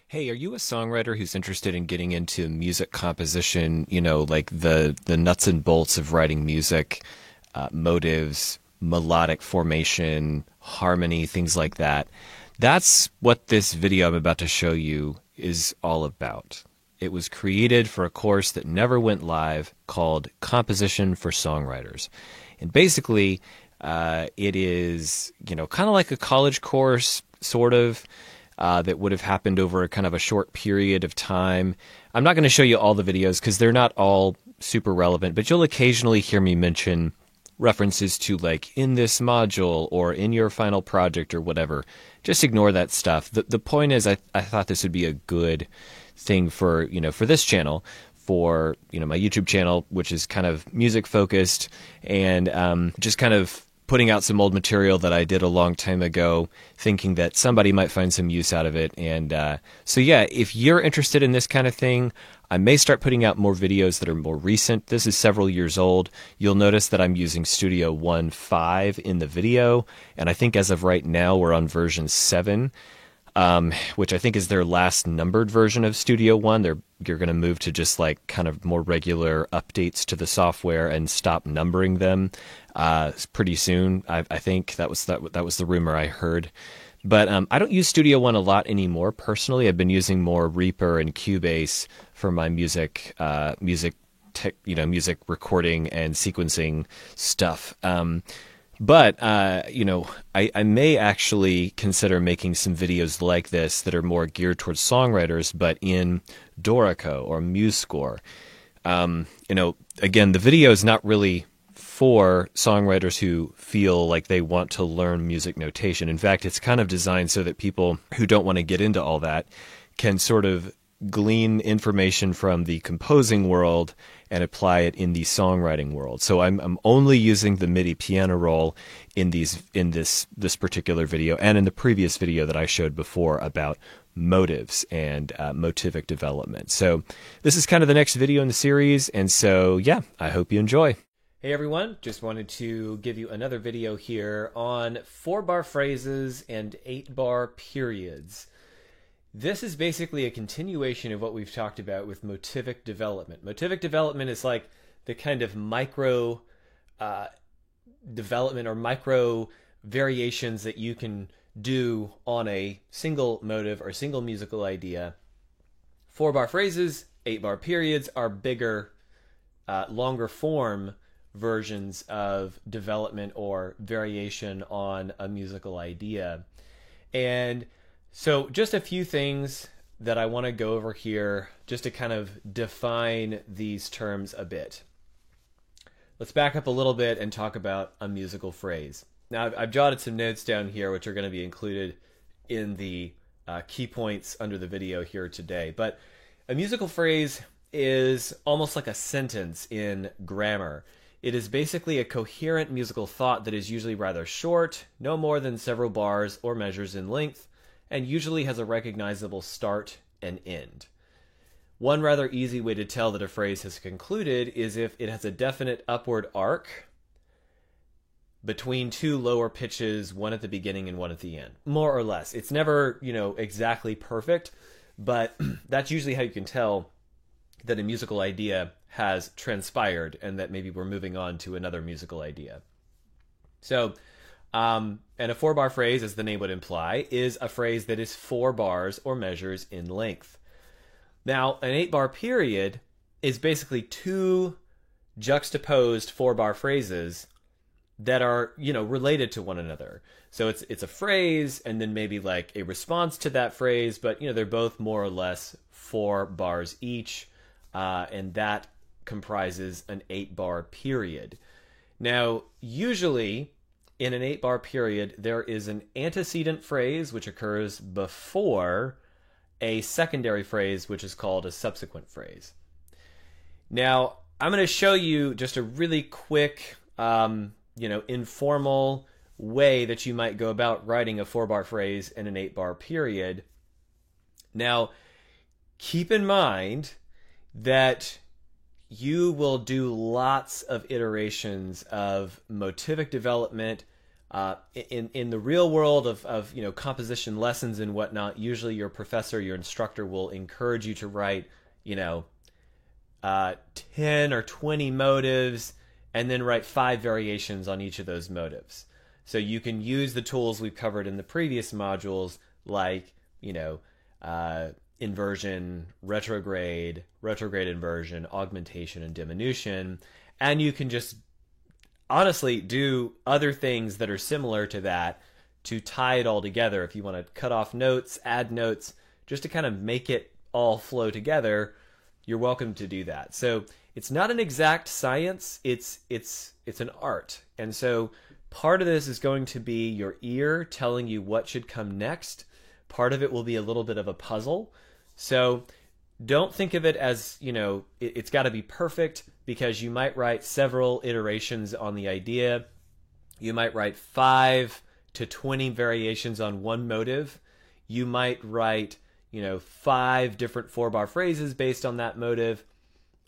Hey, are you a songwriter who's interested in getting into music composition, like the nuts and bolts of writing music, motives, melodic formation, harmony, things like that? That's what this video I'm about to show you is all about. It was created for a course that never went live called Composition for Songwriters. And basically, it is, kind of like a college course, sort of, that would have happened over a kind of a short period of time. I'm not going to show you all the videos because they're not all super relevant, but you'll occasionally hear me mention references to like in this module or in your final project or whatever. Just ignore that stuff. The point is I thought this would be a good thing for, for this channel, for, my YouTube channel, which is kind of music focused and just kind of putting out some old material that I did a long time ago, thinking that somebody might find some use out of it. And so, yeah, if you're interested in this kind of thing, I may start putting out more videos that are more recent. This is several years old. You'll notice that I'm using Studio One 5 in the video, and I think as of right now, we're on version 7. Which I think is their last numbered version of Studio One. You're going to move to just like kind of more regular updates to the software and stop numbering them pretty soon. I think that was the rumor I heard. But I don't use Studio One a lot anymore personally. I've been using more Reaper and Cubase for my music recording and sequencing stuff. But, I may actually consider making some videos like this that are more geared towards songwriters, but in Dorico or MuseScore. Again, the video is not really for songwriters who feel like they want to learn music notation. In fact, it's kind of designed so that people who don't want to get into all that can sort of glean information from the composing world and apply it in the songwriting world. So I'm only using the MIDI piano roll in this particular video and in the previous video that I showed before about motives and motivic development. So this is kind of the next video in the series, and so yeah, I hope you enjoy. Hey everyone, just wanted to give you another video here on 4-bar phrases and 8-bar periods. This is basically a continuation of what we've talked about with motivic development. Motivic development is like the kind of micro development or micro variations that you can do on a single motive or single musical idea. 4-bar phrases, 8-bar periods are bigger, longer form versions of development or variation on a musical idea. And so just a few things that I want to go over here just to kind of define these terms a bit. Let's back up a little bit and talk about a musical phrase. Now, I've jotted some notes down here which are going to be included in the key points under the video here today. But a musical phrase is almost like a sentence in grammar. It is basically a coherent musical thought that is usually rather short, no more than several bars or measures in length, and usually has a recognizable start and end. One rather easy way to tell that a phrase has concluded is if it has a definite upward arc between two lower pitches, one at the beginning and one at the end. More or less. It's never, exactly perfect, but that's usually how you can tell that a musical idea has transpired and that maybe we're moving on to another musical idea. So, and a 4-bar phrase, as the name would imply, is a phrase that is 4 bars or measures in length. Now, an 8-bar period is basically 2 juxtaposed 4-bar phrases that are, related to one another. So it's a phrase and then maybe like a response to that phrase, but, they're both more or less 4 bars each, and that comprises an 8-bar period. Now, usually in an 8-bar period, there is an antecedent phrase which occurs before a secondary phrase which is called a subsequent phrase. Now, I'm going to show you just a really quick, informal way that you might go about writing a 4-bar phrase in an 8-bar period. Now, keep in mind that you will do lots of iterations of motivic development In the real world of composition lessons and whatnot, usually your professor, your instructor will encourage you to write 10 or 20 motives and then write 5 variations on each of those motives. So you can use the tools we've covered in the previous modules, like inversion, retrograde inversion, augmentation, and diminution, and you can just honestly do other things that are similar to that to tie it all together. If you want to cut off notes, add notes, just to kind of make it all flow together, you're welcome to do that. So it's not an exact science, it's an art. And so part of this is going to be your ear telling you what should come next. Part of it will be a little bit of a puzzle. So don't think of it as, it's got to be perfect, because you might write several iterations on the idea. You might write 5 to 20 variations on one motive. You might write, 5 different 4-bar phrases based on that motive.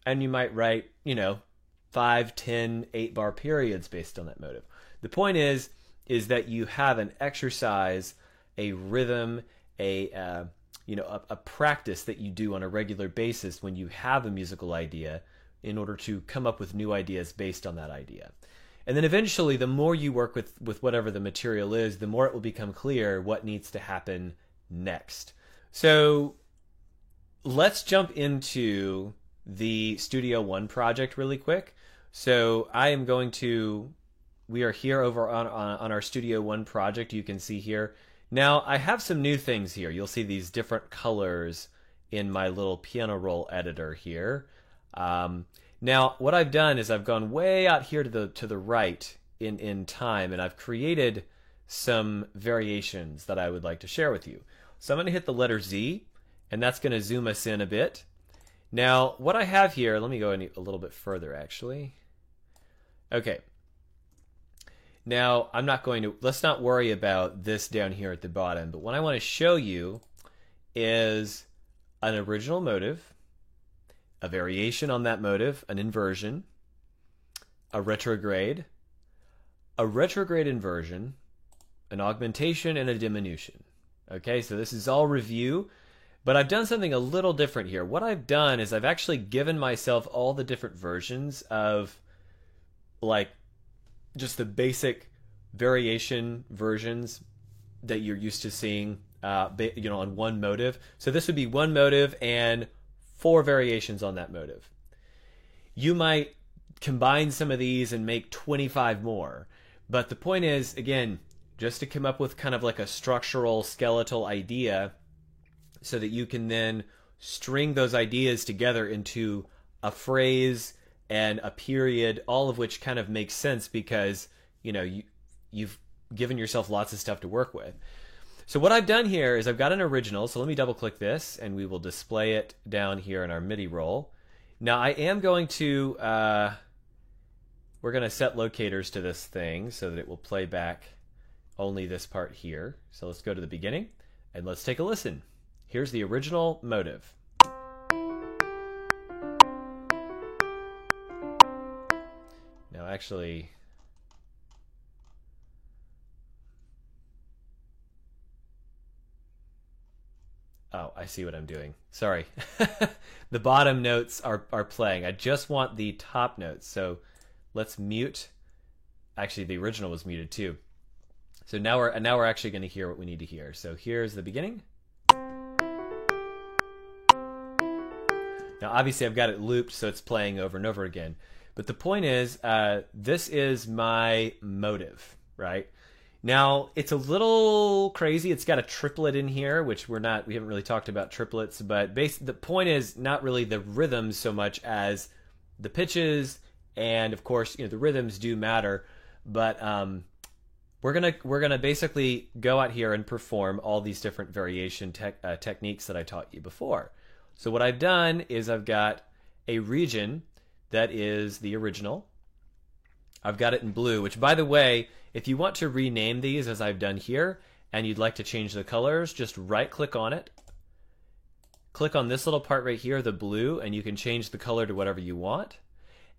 And you might write, 5, 10, 8-bar periods based on that motive. The point is that you have an exercise, a rhythm, a practice that you do on a regular basis when you have a musical idea, in order to come up with new ideas based on that idea. And then eventually, the more you work with whatever the material is, the more it will become clear what needs to happen next. So let's jump into the Studio One project really quick. So we are here over on our Studio One project. You can see here. Now I have some new things here. You'll see these different colors in my little piano roll editor here. Now what I've done is I've gone way out here to the right in time, and I've created some variations that I would like to share with you. So I'm going to hit the letter Z, and that's going to zoom us in a bit. Now what I have here, let me go a little bit further actually. Okay. Now let's not worry about this down here at the bottom, but what I want to show you is an original motive, a variation on that motive, an inversion, a retrograde inversion, an augmentation, and a diminution. Okay, so this is all review, but I've done something a little different here. What I've done is I've actually given myself all the different versions of, like, just the basic variation versions that you're used to seeing on one motive. So this would be one motive and 4 variations on that motive. You might combine some of these and make 25 more. But the point is, again, just to come up with kind of like a structural, skeletal idea, so that you can then string those ideas together into a phrase and a period, all of which kind of makes sense because, you've given yourself lots of stuff to work with. So what I've done here is I've got an original, so let me double click this and we will display it down here in our MIDI roll. Now I am going to, we're going to set locators to this thing so that it will play back only this part here. So let's go to the beginning and let's take a listen. Here's the original motive. Now actually, oh, I see what I'm doing. Sorry. The bottom notes are playing. I just want the top notes. So let's mute. Actually, the original was muted too. So now we're actually going to hear what we need to hear. So here's the beginning. Now obviously I've got it looped so it's playing over and over again. But the point is, this is my motive, right? Now, it's a little crazy. It's got a triplet in here, which we haven't really talked about triplets, but the point is not really the rhythms so much as the pitches, and of course, the rhythms do matter, but we're gonna basically go out here and perform all these different variation techniques that I taught you before. So what I've done is I've got a region that is the original. I've got it in blue, which, by the way, if you want to rename these as I've done here, and you'd like to change the colors, just right-click on it. Click on this little part right here, the blue, and you can change the color to whatever you want.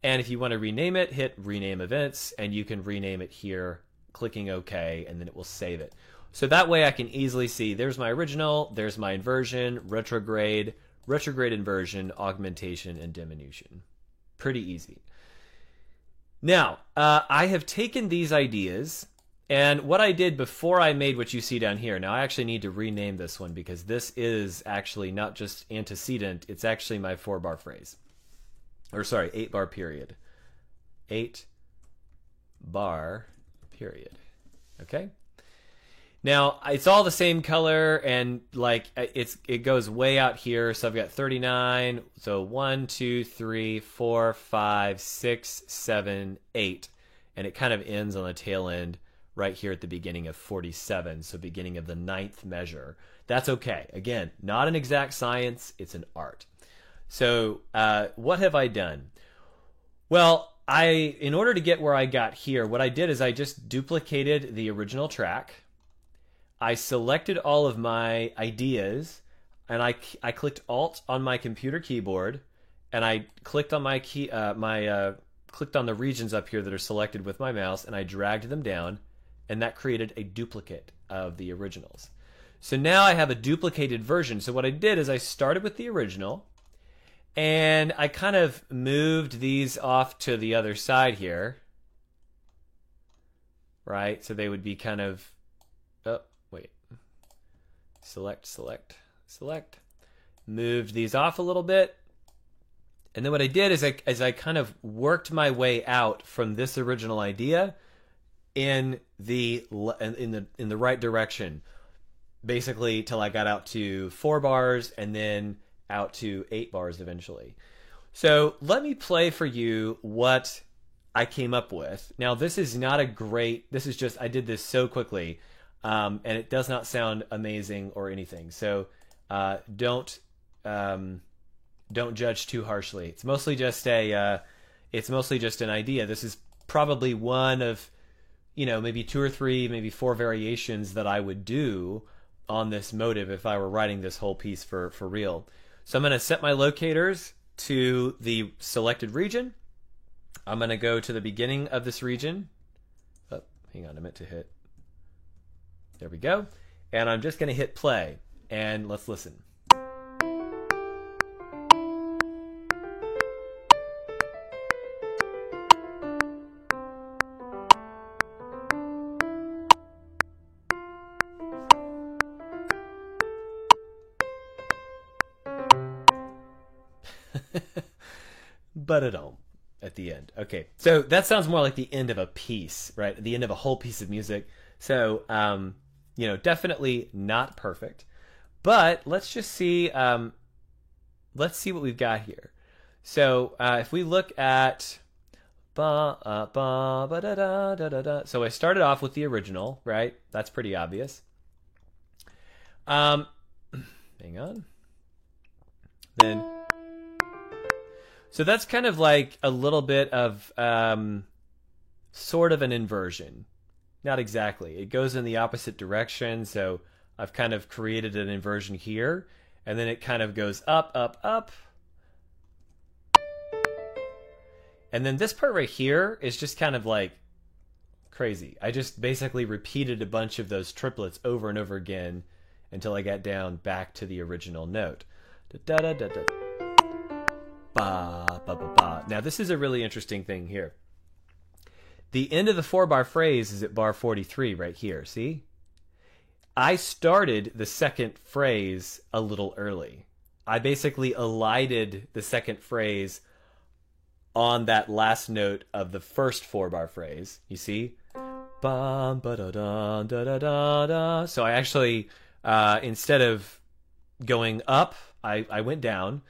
And if you want to rename it, hit Rename Events, and you can rename it here clicking OK, and then it will save it. So that way I can easily see there's my original, there's my inversion, retrograde, retrograde inversion, augmentation, and diminution. Pretty easy. Now, I have taken these ideas, and what I did before I made what you see down here, now I actually need to rename this one because this is actually not just antecedent, it's actually my 4-bar phrase. Or sorry, 8-bar period. 8-bar period. Okay? Now, it's all the same color, and like it goes way out here. So I've got 39. So 1, 2, 3, 4, 5, 6, 7, 8. And it kind of ends on the tail end right here at the beginning of 47. So beginning of the 9th measure. That's okay. Again, not an exact science. It's an art. So what have I done? Well, in order to get where I got here, what I did is I just duplicated the original track. I selected all of my ideas, and I clicked Alt on my computer keyboard, and I clicked on my clicked on the regions up here that are selected with my mouse, and I dragged them down, and that created a duplicate of the originals. So now I have a duplicated version. So what I did is I started with the original, and I kind of moved these off to the other side here, right? So they would be kind of, oh, wait, select, select, select, moved these off a little bit. And then what I did is I kind of worked my way out from this original idea in the right direction, basically till I got out to 4 bars and then out to 8 bars eventually. So let me play for you what I came up with. Now this is not a great, this is just, I did this so quickly, and it does not sound amazing or anything. So don't judge too harshly. It's mostly just an idea. This is probably one of, maybe 2 or 3, maybe 4 variations that I would do on this motive if I were writing this whole piece for real. So I'm going to set my locators to the selected region. I'm going to go to the beginning of this region. Oh, hang on, I meant to hit. There we go. And I'm just going to hit play. And let's listen. But it don't at the end. Okay, so that sounds more like the end of a piece, right? The end of a whole piece of music. So, definitely not perfect. But let's just see. Let's see what we've got here. So if we look at so I started off with the original, right? That's pretty obvious. Hang on. Then. So that's kind of like a little bit of sort of an inversion. Not exactly. It goes in the opposite direction, so I've kind of created an inversion here, and then it kind of goes up, up, up. And then this part right here is just kind of like crazy. I just basically repeated a bunch of those triplets over and over again until I got down back to the original note. Da-da-da-da-da. Ba, ba, ba, ba. Now this is a really interesting thing here. The end of the 4-bar phrase is at bar 43 right here, see? I started the second phrase a little early. I basically elided the second phrase on that last note of the first 4-bar phrase, you see? Bum, ba, da, da, da, da, da, da. So I actually, instead of going up, I went down.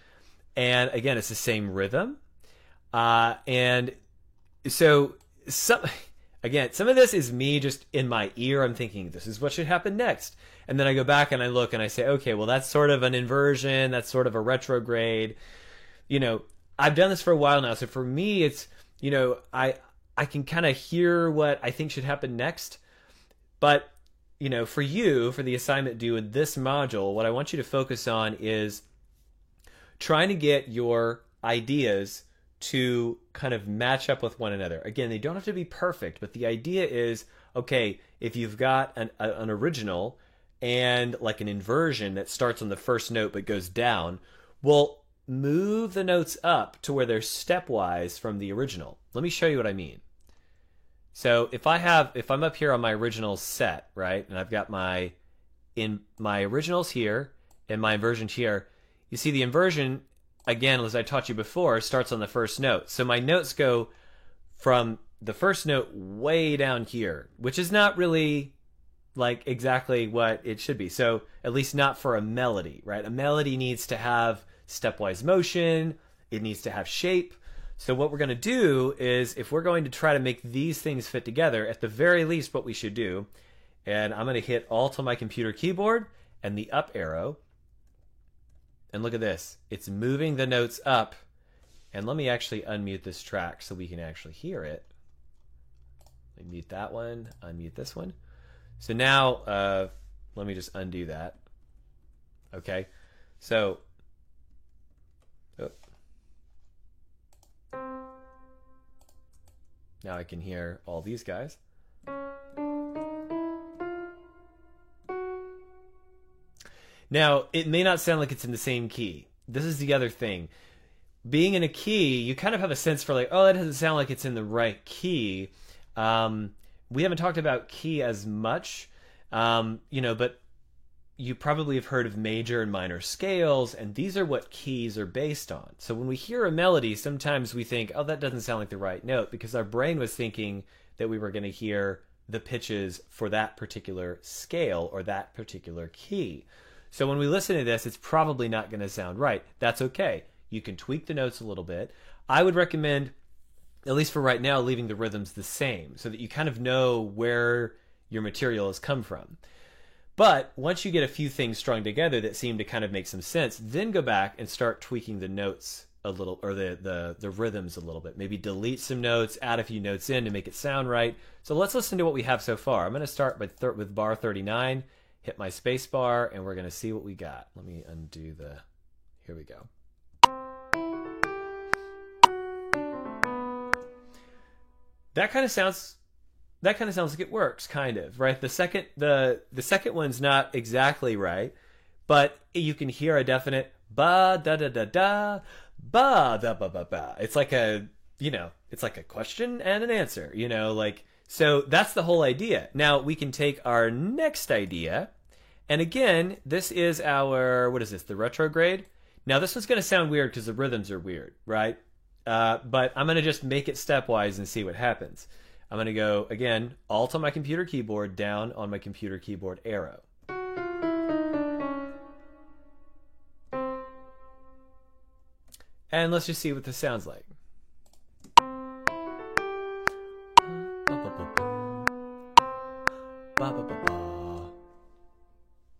And again, it's the same rhythm. And so, some of this is me just in my ear. I'm thinking, this is what should happen next. And then I go back and I look and I say, okay, well, that's sort of an inversion. That's sort of a retrograde. I've done this for a while now. So for me, it's, I can kind of hear what I think should happen next. But, for you, for the assignment due in this module, what I want you to focus on is trying to get your ideas to kind of match up with one another. Again, they don't have to be perfect, but the idea is okay, if you've got an original and like an inversion that starts on the first note but goes down, well, move the notes up to where they're stepwise from the original. Let me show you what I mean. So if I'm up here on my original set, right, and I've got my originals here and my inversion here, you see the inversion, again, as I taught you before, starts on the first note. So my notes go from the first note way down here, which is not really like exactly what it should be. So at least not for a melody, right? A melody needs to have stepwise motion. It needs to have shape. So what we're going to do is, if we're going to try to make these things fit together, at the very least what we should do, and I'm going to hit Alt on my computer keyboard and the up arrow, and look at this. It's moving the notes up. And let me actually unmute this track so we can actually hear it. Let me mute that one, unmute this one. So now, let me just undo that. Okay, so now I can hear all these guys. Now, it may not sound like it's in the same key. This is the other thing. Being in a key, you kind of have a sense for like, oh, that doesn't sound like it's in the right key. We haven't talked about key as much, but you probably have heard of major and minor scales, and these are what keys are based on. So when we hear a melody, sometimes we think, oh, that doesn't sound like the right note, because our brain was thinking that we were going to hear the pitches for that particular scale or that particular key. So when we listen to this, it's probably not going to sound right. That's okay. You can tweak the notes a little bit. I would recommend, at least for right now, leaving the rhythms the same so that you kind of know where your material has come from. But once you get a few things strung together that seem to kind of make some sense, then go back and start tweaking the notes a little, or the rhythms a little bit. Maybe delete some notes, add a few notes in to make it sound right. So let's listen to what we have so far. I'm going to start with bar 39, hit my space bar, and we're going to see what we got. Let me undo here we go. That kind of sounds like it works, kind of, right? The second one's not exactly right, but you can hear a definite ba da da da da ba da ba ba ba. It's like a question and an answer, so that's the whole idea. Now we can take our next idea, and again, this is our, what is this, the retrograde? Now this one's going to sound weird because the rhythms are weird, right? But I'm going to just make it stepwise and see what happens. I'm going to go, again, Alt on my computer keyboard, down on my computer keyboard arrow. And let's just see what this sounds like.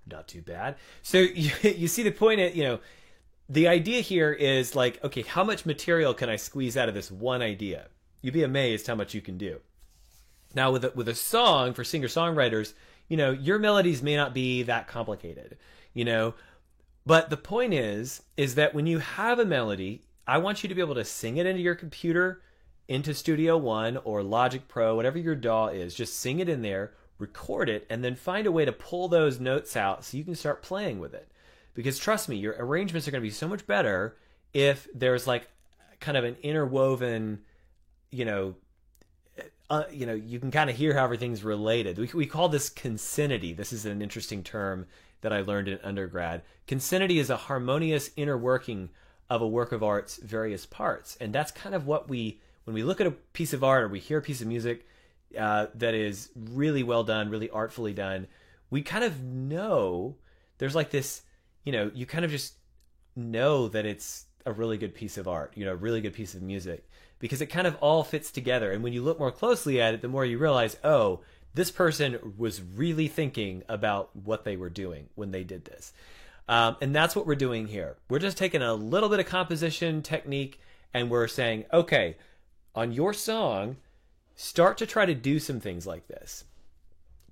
Not too bad. So you see the point at, the idea here is like, okay, how much material can I squeeze out of this one idea? You'd be amazed how much you can do. Now, with a song, for singer-songwriters, your melodies may not be that complicated, but the point is that when you have a melody, I want you to be able to sing it into your computer, into Studio One or Logic Pro, whatever your DAW is. Just sing it in there, record it, and then find a way to pull those notes out so you can start playing with it. Because trust me, your arrangements are going to be so much better if there's like kind of an interwoven, you can kind of hear how everything's related. We call this consinity. This is an interesting term that I learned in undergrad. Consinity is a harmonious inner working of a work of art's various parts. And that's kind of what when we look at a piece of art or we hear a piece of music that is really well done, really artfully done, we kind of know there's like this, you kind of just know that it's a really good piece of art, a really good piece of music, because it kind of all fits together. And when you look more closely at it, the more you realize, oh, this person was really thinking about what they were doing when they did this. And that's what we're doing here. We're just taking a little bit of composition technique and we're saying, okay, on your song, start to try to do some things like this.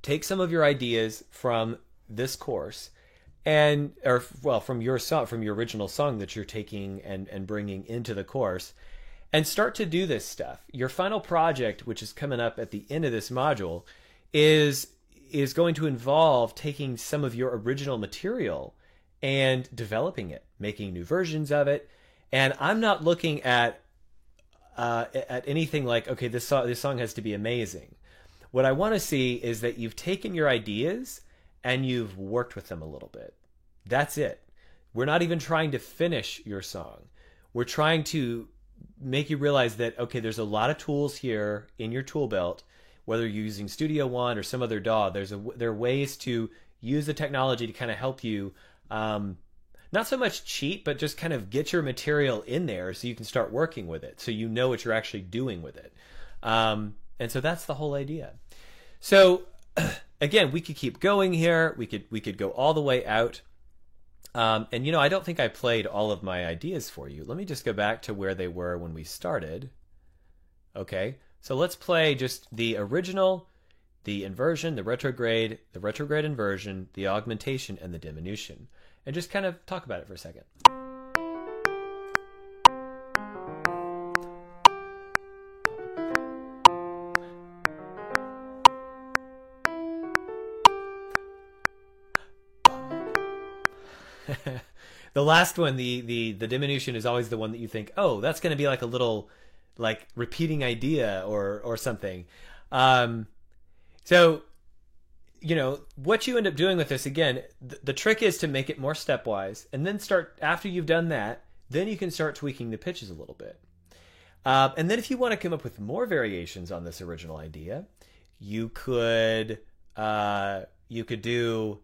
Take some of your ideas from this course from your song, from your original song that you're taking and bringing into the course, and start to do this stuff. Your final project, which is coming up at the end of this module, is going to involve taking some of your original material and developing it, making new versions of it. And I'm not looking at anything like, okay, this song has to be amazing. What I want to see is that you've taken your ideas and you've worked with them a little bit. That's it. We're not even trying to finish your song. We're trying to make you realize that, okay, there's a lot of tools here in your tool belt, whether you're using Studio One or some other DAW. There are ways to use the technology to kind of help you, not so much cheat, but just kind of get your material in there so you can start working with it, so you know what you're actually doing with it. And so that's the whole idea. So again, we could keep going here. We could go all the way out. And you know, I don't think I played all of my ideas for you. Let me just go back to where they were when we started. Okay, so let's play just the original, the inversion, the retrograde inversion, the augmentation, and the diminution, and just kind of talk about it for a second. The last one, the diminution, is always the one that you think, oh, that's going to be like a little like repeating idea or something. So, you know, what you end up doing with this, again, the trick is to make it more stepwise, and then start, after you've done that, then you can start tweaking the pitches a little bit. And then if you want to come up with more variations on this original idea, you could do,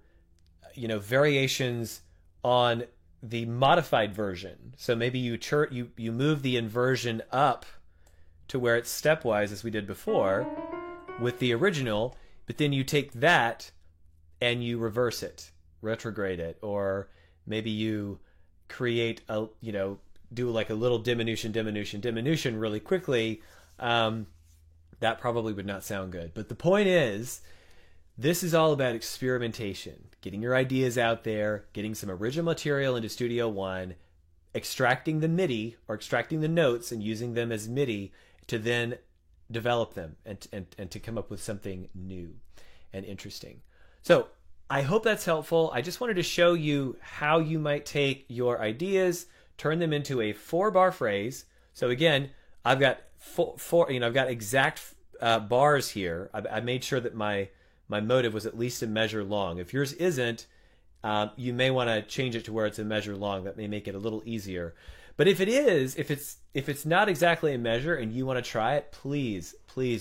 you know, variations on the modified version. So maybe you move the inversion up to where it's stepwise, as we did before with the original, but then you take that and you reverse it, retrograde it, or maybe you create a, you know, do like a little diminution really quickly. That probably would not sound good. But the point is, this is all about experimentation, getting your ideas out there, getting some original material into Studio One, extracting the MIDI or extracting the notes and using them as MIDI to then develop them and to come up with something new and interesting. So I hope that's helpful. I just wanted to show you how you might take your ideas, turn them into a 4-bar phrase. So again, I've got I've got exact bars here. I made sure that my motive was at least a measure long. If yours isn't, you may want to change it to where it's a measure long. That may make it a little easier. But if it is, if it's not exactly a measure and you want to try it, please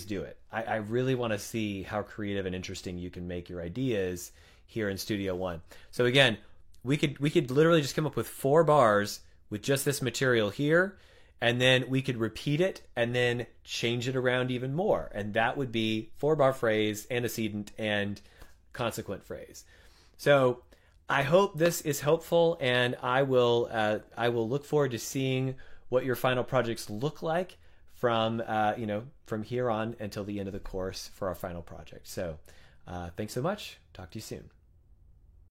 do it. I really want to see how creative and interesting you can make your ideas here in Studio One. So again, we could literally just come up with 4 bars with just this material here, and then we could repeat it and then change it around even more. And that would be 4-bar phrase, antecedent, and consequent phrase. So I hope this is helpful, and I will look forward to seeing what your final projects look like from from here on until the end of the course for our final project. So thanks so much. Talk to you soon.